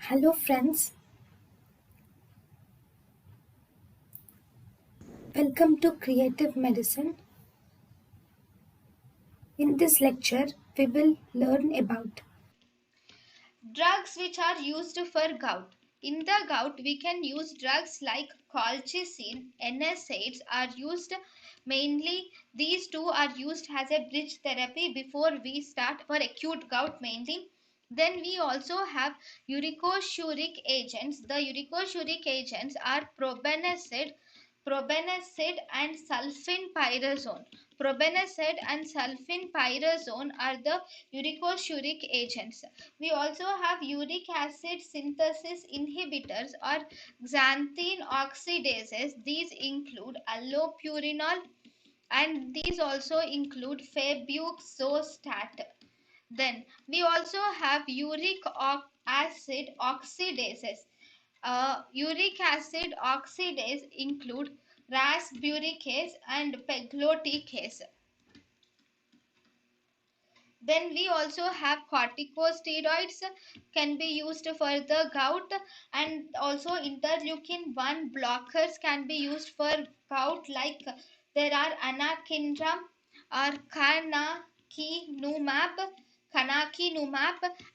Hello, friends. Welcome to Creative Medicine. In this lecture, we will learn about Drugs which are used for gout. In the gout, we can use drugs like colchicine, NSAIDs are used mainly. These two are used as a bridge therapy before we start for acute gout mainly. Then we also have uricosuric agents. The uricosuric agents are probenecid and sulfenpyrazone. Probenecid and sulfenpyrazone are the uricosuric agents. We also have uric acid synthesis inhibitors or xanthine oxidases. These include allopurinol and these also include febuxostat. Then we also have acid oxidases. Uric acid oxidase include rasburicase and pegloticase. Then we also have corticosteroids can be used for the gout, and also interleukin 1 blockers can be used for gout, like there are anakinra or canakinumab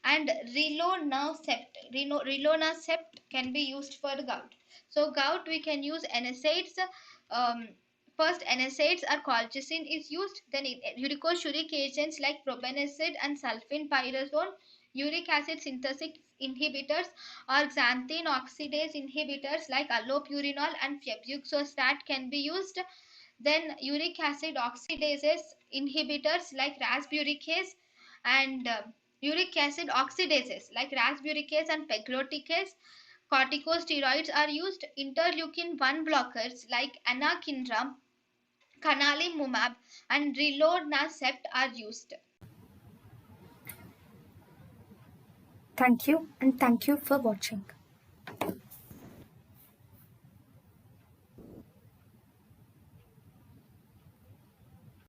and rilonacept can be used for gout. So gout we can use NSAIDs. um, First, NSAIDs or colchicine is used. Then uricosuric agents like probenecid and sulfenpyrazone, uric acid synthesis inhibitors or xanthine oxidase inhibitors like allopurinol and febuxostat can be used. Then uric acid oxidases inhibitors like rasburicase and uric acid oxidases like rasburicase and pegloticase. Corticosteroids are used. Interleukin 1 blockers like anakinra, canalimumab, and rilonacept are used. thank you and thank you for watching.